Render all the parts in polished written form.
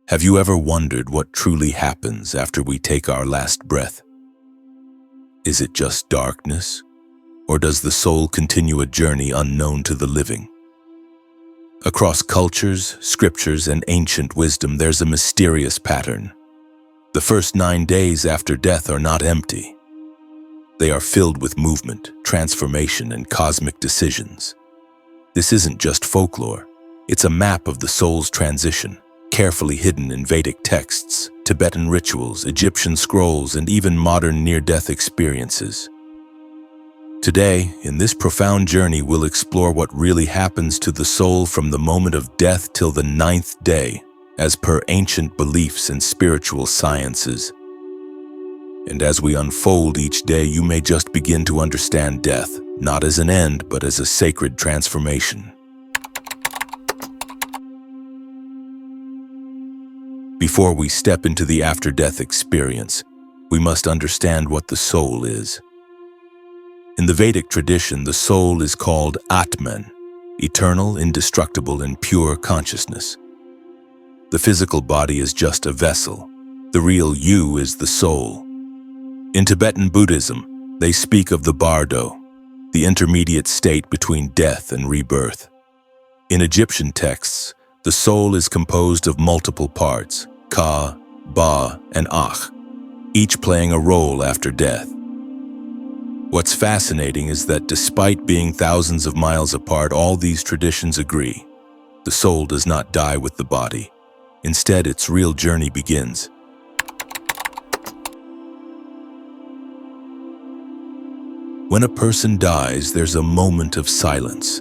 Have you ever wondered what truly happens after we take our last breath? Is it just darkness, or does the soul continue a journey unknown to the living? Across cultures, scriptures, and ancient wisdom, there's a mysterious pattern. The first 9 days after death are not empty. They are filled with movement, transformation, and cosmic decisions. This isn't just folklore. It's a map of the soul's transition, carefully hidden in Vedic texts, Tibetan rituals, Egyptian scrolls, and even modern near-death experiences. Today, in this profound journey, we'll explore what really happens to the soul from the moment of death till the 9th day, as per ancient beliefs and spiritual sciences. And as we unfold each day, you may just begin to understand death, not as an end, but as a sacred transformation. Before we step into the after-death experience, we must understand what the soul is. In the Vedic tradition, the soul is called Atman, eternal, indestructible, and pure consciousness. The physical body is just a vessel. The real you is the soul. In Tibetan Buddhism, they speak of the bardo, the intermediate state between death and rebirth. In Egyptian texts, the soul is composed of multiple parts, Ka, Ba, and Ach, each playing a role after death. What's fascinating is that despite being thousands of miles apart, all these traditions agree. The soul does not die with the body. Instead, its real journey begins. When a person dies, there's a moment of silence,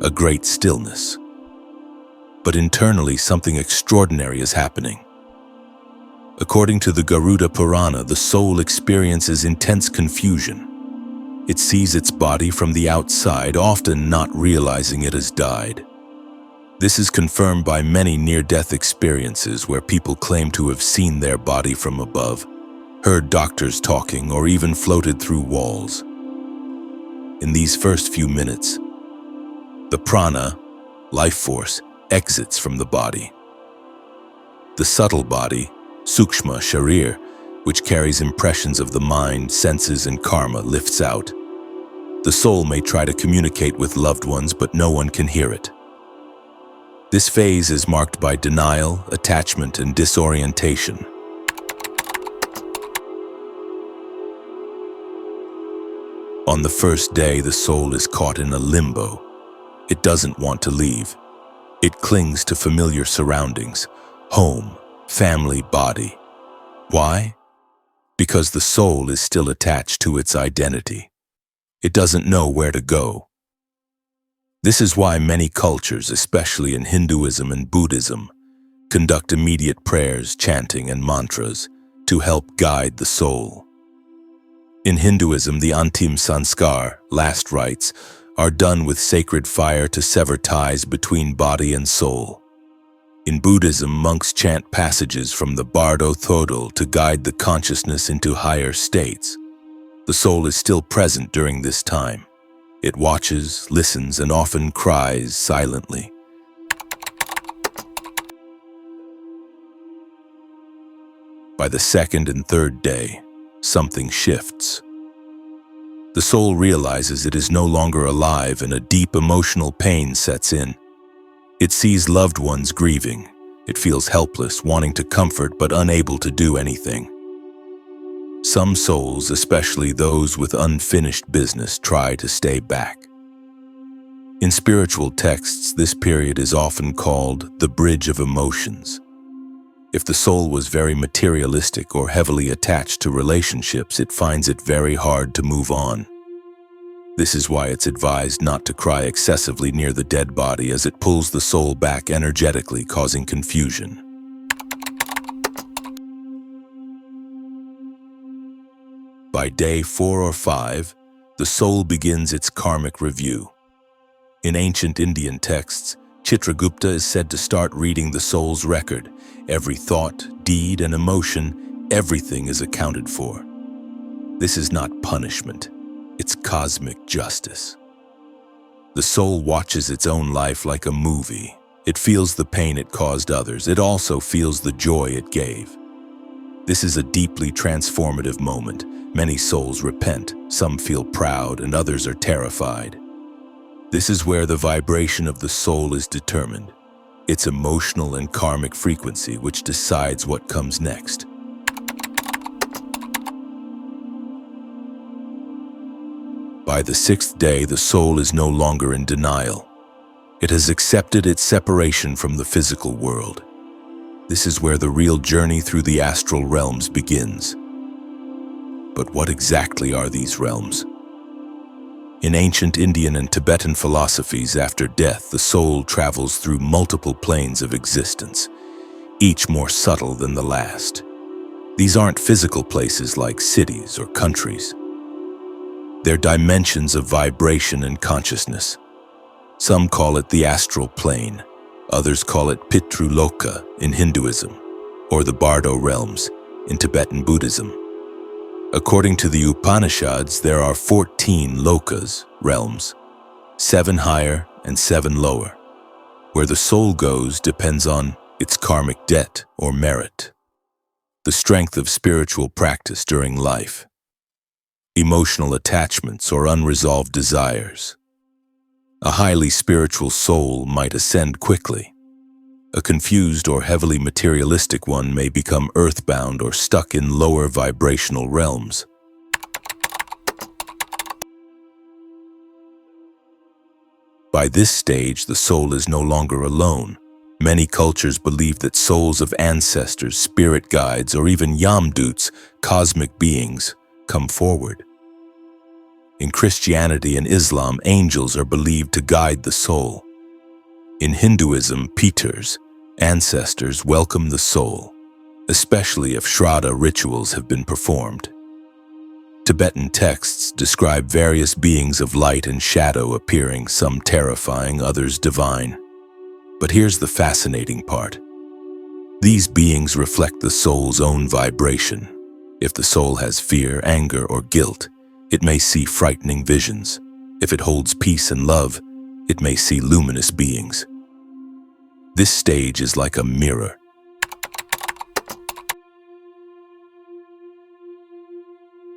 a great stillness. But internally, something extraordinary is happening. According to the Garuda Purana, the soul experiences intense confusion. It sees its body from the outside, often not realizing it has died. This is confirmed by many near-death experiences where people claim to have seen their body from above, heard doctors talking, or even floated through walls. In these first few minutes, the prana, life force, exits from the body. The subtle body, Sukshma Sharir, which carries impressions of the mind, senses, and karma, lifts out. The soul may try to communicate with loved ones, but no one can hear it. This phase is marked by denial, attachment, and disorientation. On the first day, the soul is caught in a limbo. It doesn't want to leave. It clings to familiar surroundings, home, family, body. Why? Because the soul is still attached to its identity. It doesn't know where to go. This is why many cultures, especially in Hinduism and Buddhism, conduct immediate prayers, chanting, and mantras to help guide the soul. In Hinduism, the Antim Sanskar, last rites, are done with sacred fire to sever ties between body and soul. In Buddhism, monks chant passages from the Bardo Thodol to guide the consciousness into higher states. The soul is still present during this time. It watches, listens, and often cries silently. By the second and third day, something shifts. The soul realizes it is no longer alive, and a deep emotional pain sets in. It sees loved ones grieving. It feels helpless, wanting to comfort but unable to do anything. Some souls, especially those with unfinished business, try to stay back. In spiritual texts, this period is often called the bridge of emotions. If the soul was very materialistic or heavily attached to relationships, it finds it very hard to move on. This is why it's advised not to cry excessively near the dead body, as it pulls the soul back energetically, causing confusion. By day 4 or 5, the soul begins its karmic review. In ancient Indian texts, Chitragupta is said to start reading the soul's record. Every thought, deed, and emotion, everything is accounted for. This is not punishment, it's cosmic justice. The soul watches its own life like a movie. It feels the pain it caused others. It also feels the joy it gave. This is a deeply transformative moment. Many souls repent, some feel proud, and others are terrified. This is where the vibration of the soul is determined. Its emotional and karmic frequency, which decides what comes next. By the sixth day, the soul is no longer in denial. It has accepted its separation from the physical world. This is where the real journey through the astral realms begins. But what exactly are these realms? In ancient Indian and Tibetan philosophies, after death, the soul travels through multiple planes of existence, each more subtle than the last. These aren't physical places like cities or countries. They're dimensions of vibration and consciousness. Some call it the astral plane, others call it Pitruloka in Hinduism, or the Bardo realms in Tibetan Buddhism. According to the Upanishads, there are 14 lokas, realms, 7 higher and 7 lower. Where the soul goes depends on its karmic debt or merit, the strength of spiritual practice during life, emotional attachments or unresolved desires. A highly spiritual soul might ascend quickly. A confused or heavily materialistic one may become earthbound or stuck in lower vibrational realms. By this stage, the soul is no longer alone. Many cultures believe that souls of ancestors, spirit guides, or even yamduts, cosmic beings, come forward. In Christianity and Islam, angels are believed to guide the soul. In Hinduism, Pitars, ancestors, welcome the soul, especially if Shraddha rituals have been performed. Tibetan texts describe various beings of light and shadow appearing, some terrifying, others divine. But here's the fascinating part. These beings reflect the soul's own vibration. If the soul has fear, anger, or guilt, it may see frightening visions. If it holds peace and love, it may see luminous beings. This stage is like a mirror.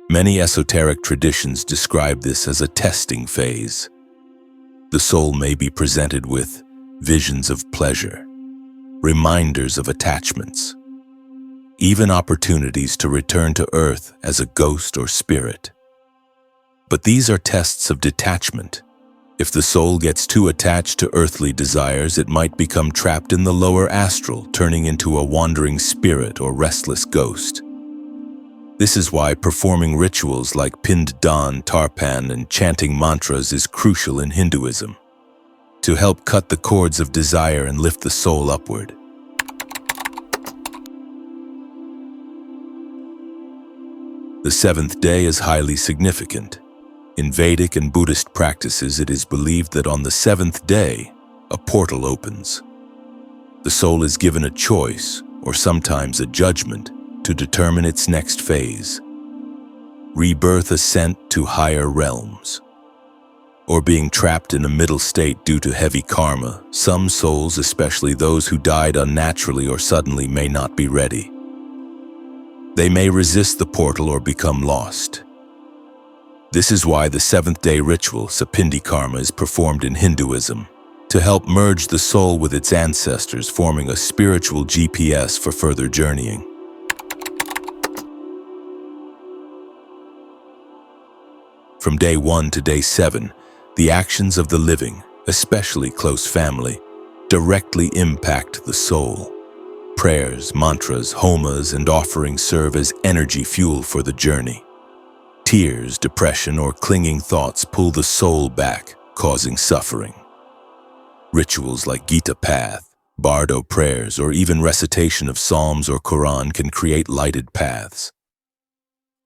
Many esoteric traditions describe this as a testing phase. The soul may be presented with visions of pleasure, reminders of attachments, even opportunities to return to earth as a ghost or spirit. But these are tests of detachment. If the soul gets too attached to earthly desires, it might become trapped in the lower astral, turning into a wandering spirit or restless ghost. This is why performing rituals like Pindadan, Tarpan, and chanting mantras is crucial in Hinduism, to help cut the cords of desire and lift the soul upward. The seventh day is highly significant. In Vedic and Buddhist practices, it is believed that on the seventh day, a portal opens. The soul is given a choice, or sometimes a judgment, to determine its next phase: rebirth, ascent to higher realms, or being trapped in a middle state due to heavy karma. Some souls, especially those who died unnaturally or suddenly, may not be ready. They may resist the portal or become lost. This is why the seventh-day ritual, Sapindi Karma, is performed in Hinduism, to help merge the soul with its ancestors, forming a spiritual GPS for further journeying. From day 1 to day 7, the actions of the living, especially close family, directly impact the soul. Prayers, mantras, homas, and offerings serve as energy fuel for the journey. Tears, depression, or clinging thoughts pull the soul back, causing suffering. Rituals like Gita Path, Bardo prayers, or even recitation of Psalms or Quran can create lighted paths.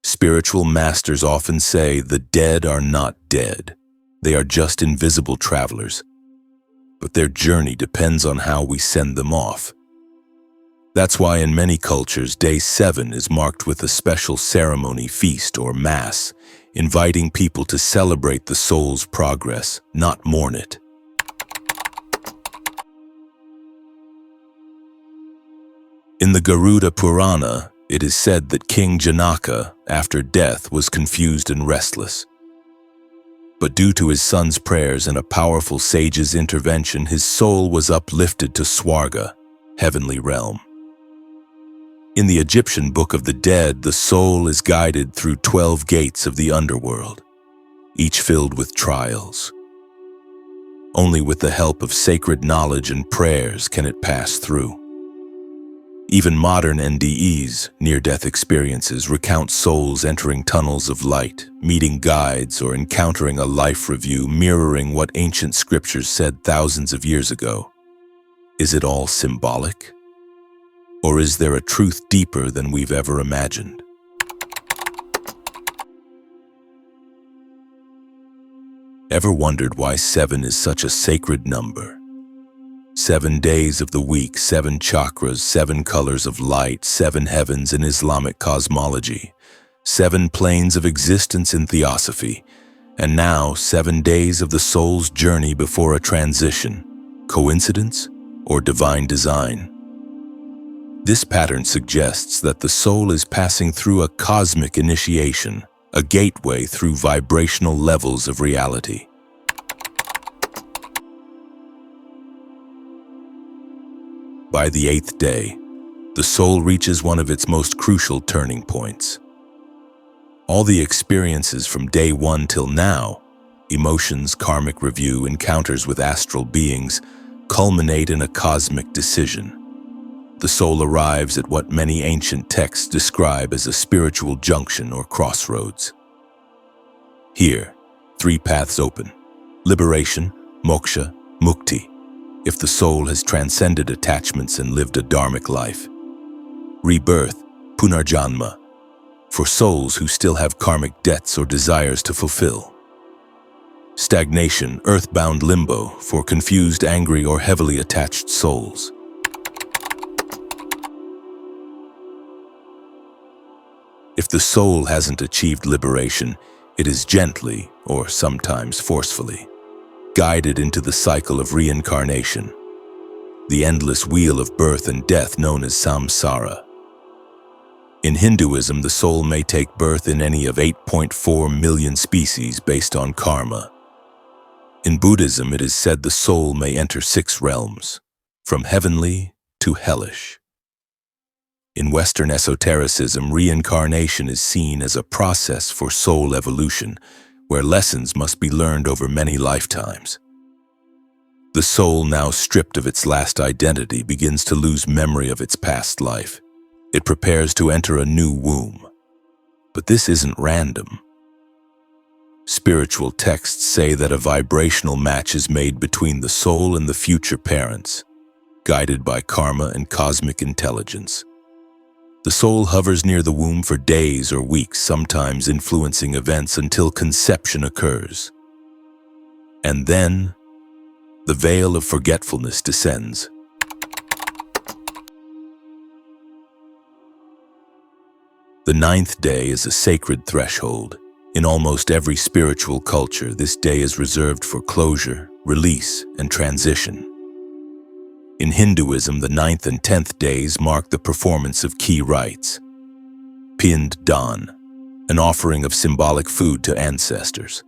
Spiritual masters often say the dead are not dead. They are just invisible travelers. But their journey depends on how we send them off. That's why in many cultures, day 7 is marked with a special ceremony, feast, or mass, inviting people to celebrate the soul's progress, not mourn it. In the Garuda Purana, it is said that King Janaka, after death, was confused and restless. But due to his son's prayers and a powerful sage's intervention, his soul was uplifted to Swarga, heavenly realm. In the Egyptian Book of the Dead, the soul is guided through 12 gates of the underworld, each filled with trials. Only with the help of sacred knowledge and prayers can it pass through. Even modern NDEs, near-death experiences, recount souls entering tunnels of light, meeting guides, or encountering a life review mirroring what ancient scriptures said thousands of years ago. Is it all symbolic? Or is there a truth deeper than we've ever imagined? Ever wondered why 7 is such a sacred number? 7 days of the week, 7 chakras, 7 colors of light, 7 heavens in Islamic cosmology, 7 planes of existence in theosophy, and now 7 days of the soul's journey before a transition. Coincidence or divine design? This pattern suggests that the soul is passing through a cosmic initiation, a gateway through vibrational levels of reality. By the 8th day, the soul reaches one of its most crucial turning points. All the experiences from day 1 till now, emotions, karmic review, encounters with astral beings, culminate in a cosmic decision. The soul arrives at what many ancient texts describe as a spiritual junction or crossroads. Here, 3 paths open: liberation, moksha, mukti, if the soul has transcended attachments and lived a dharmic life; rebirth, punarjanma, for souls who still have karmic debts or desires to fulfill; stagnation, earthbound limbo, for confused, angry, or heavily attached souls. If the soul hasn't achieved liberation, it is gently, or sometimes forcefully, guided into the cycle of reincarnation, the endless wheel of birth and death known as samsara. In Hinduism, the soul may take birth in any of 8.4 million species based on karma. In Buddhism, it is said the soul may enter 6 realms, from heavenly to hellish. In Western esotericism, reincarnation is seen as a process for soul evolution, where lessons must be learned over many lifetimes. The soul, now stripped of its last identity, begins to lose memory of its past life. It prepares to enter a new womb. But this isn't random. Spiritual texts say that a vibrational match is made between the soul and the future parents, guided by karma and cosmic intelligence. The soul hovers near the womb for days or weeks, sometimes influencing events until conception occurs. And then, the veil of forgetfulness descends. The 9th day is a sacred threshold. In almost every spiritual culture, this day is reserved for closure, release, and transition. In Hinduism, the 9th and 10th days mark the performance of key rites. Pind Dan, an offering of symbolic food to ancestors.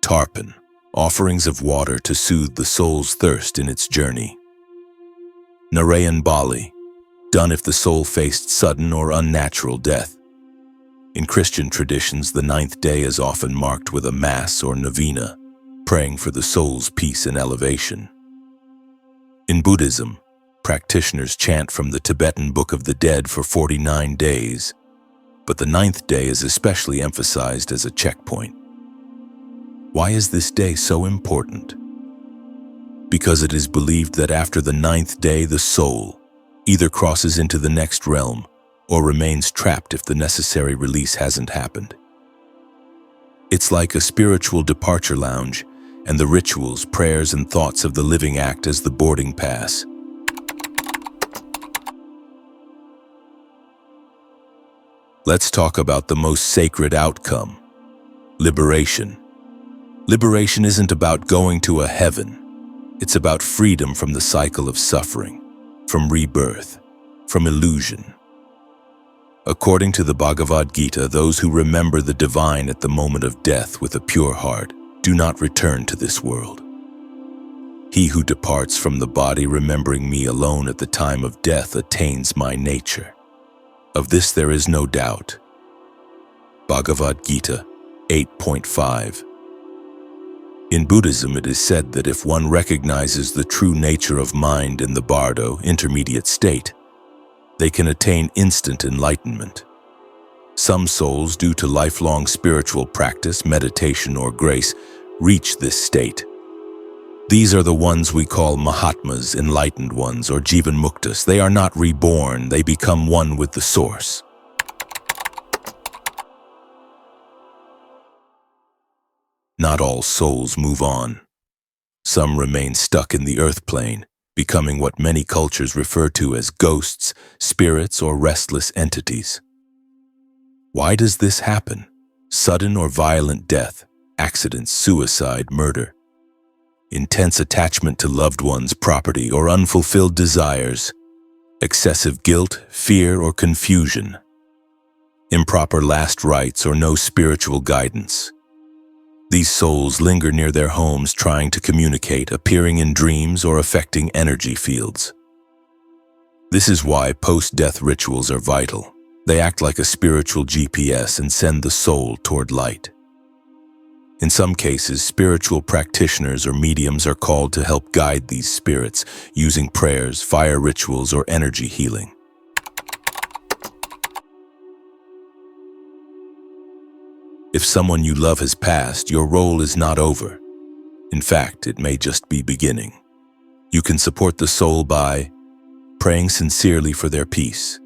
Tarpan, offerings of water to soothe the soul's thirst in its journey. Narayan Bali, done if the soul faced sudden or unnatural death. In Christian traditions, the 9th day is often marked with a mass or novena, praying for the soul's peace and elevation. In Buddhism, practitioners chant from the Tibetan Book of the Dead for 49 days, but the 9th day is especially emphasized as a checkpoint. Why is this day so important? Because it is believed that after the 9th day, the soul either crosses into the next realm or remains trapped if the necessary release hasn't happened. It's like a spiritual departure lounge, and the rituals, prayers, and thoughts of the living act as the boarding pass. Let's talk about the most sacred outcome: liberation. Liberation isn't about going to a heaven. It's about freedom from the cycle of suffering, from rebirth. from illusion. According to the Bhagavad Gita, those who remember the divine at the moment of death with a pure heart do not return to this world. He who departs from the body remembering me alone at the time of death attains my nature. Of this there is no doubt. Bhagavad Gita 8.5. In Buddhism, it is said that if one recognizes the true nature of mind in the bardo, intermediate state, they can attain instant enlightenment. Some souls, due to lifelong spiritual practice, meditation, or grace, reach this state. These are the ones we call Mahatmas, enlightened ones, or Jivan Muktas. They are not reborn, they become one with the source. Not all souls move on. Some remain stuck in the earth plane, becoming what many cultures refer to as ghosts, spirits, or restless entities. Why does this happen? Sudden or violent death, accidents, suicide, murder, intense attachment to loved ones, property, or unfulfilled desires, excessive guilt, fear, or confusion, improper last rites, or no spiritual guidance. These souls linger near their homes trying to communicate, appearing in dreams or affecting energy fields. This is why post-death rituals are vital. They act like a spiritual GPS and send the soul toward light. In some cases, spiritual practitioners or mediums are called to help guide these spirits using prayers, fire rituals, or energy healing. If someone you love has passed, your role is not over. In fact, it may just be beginning. You can support the soul by praying sincerely for their peace,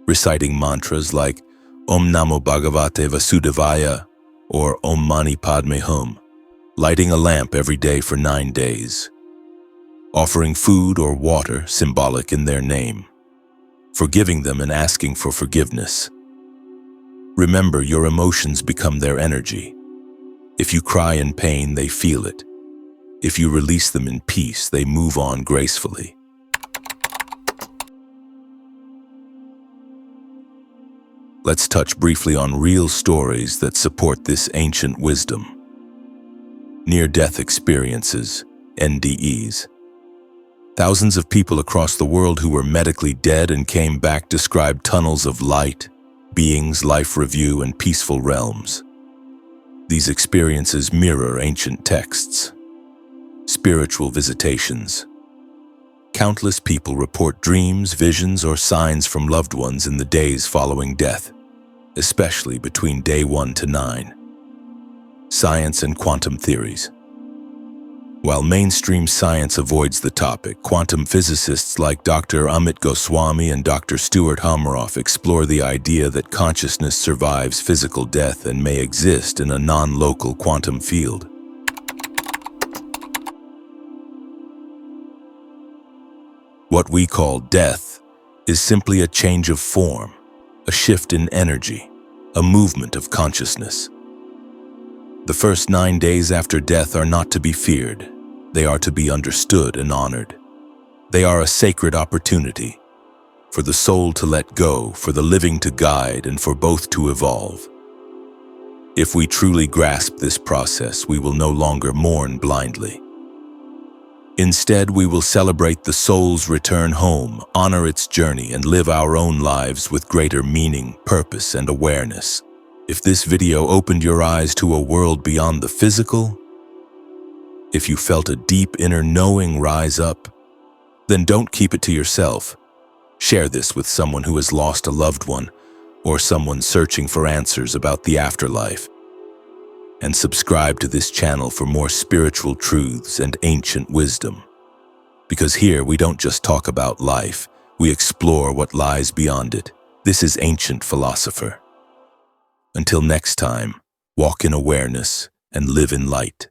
reciting mantras like Om Namo Bhagavate Vasudevaya or Om Mani Padme Hum, lighting a lamp every day for 9 days, offering food or water symbolic in their name, forgiving them and asking for forgiveness. Remember, your emotions become their energy. If you cry in pain, they feel it. If you release them in peace, they move on gracefully. Let's touch briefly on real stories that support this ancient wisdom. Near-death experiences, NDEs. Thousands of people across the world who were medically dead and came back described tunnels of light, beings, life review, and peaceful realms. These experiences mirror ancient texts. Spiritual visitations. Countless people report dreams, visions, or signs from loved ones in the days following death, especially between day 1 to 9. Science and quantum theories. While mainstream science avoids the topic, quantum physicists like Dr. Amit Goswami and Dr. Stuart Hameroff explore the idea that consciousness survives physical death and may exist in a non-local quantum field. What we call death is simply a change of form, a shift in energy, a movement of consciousness. The first 9 days after death are not to be feared. They are to be understood and honored. They are a sacred opportunity for the soul to let go, for the living to guide, and for both to evolve. If we truly grasp this process, we will no longer mourn blindly. Instead, we will celebrate the soul's return home, honor its journey, and live our own lives with greater meaning, purpose, and awareness. If this video opened your eyes to a world beyond the physical, if you felt a deep inner knowing rise up, then don't keep it to yourself. Share this with someone who has lost a loved one or someone searching for answers about the afterlife. And subscribe to this channel for more spiritual truths and ancient wisdom. Because here we don't just talk about life, we explore what lies beyond it. This is Ancient Philosopher. Until next time, walk in awareness and live in light.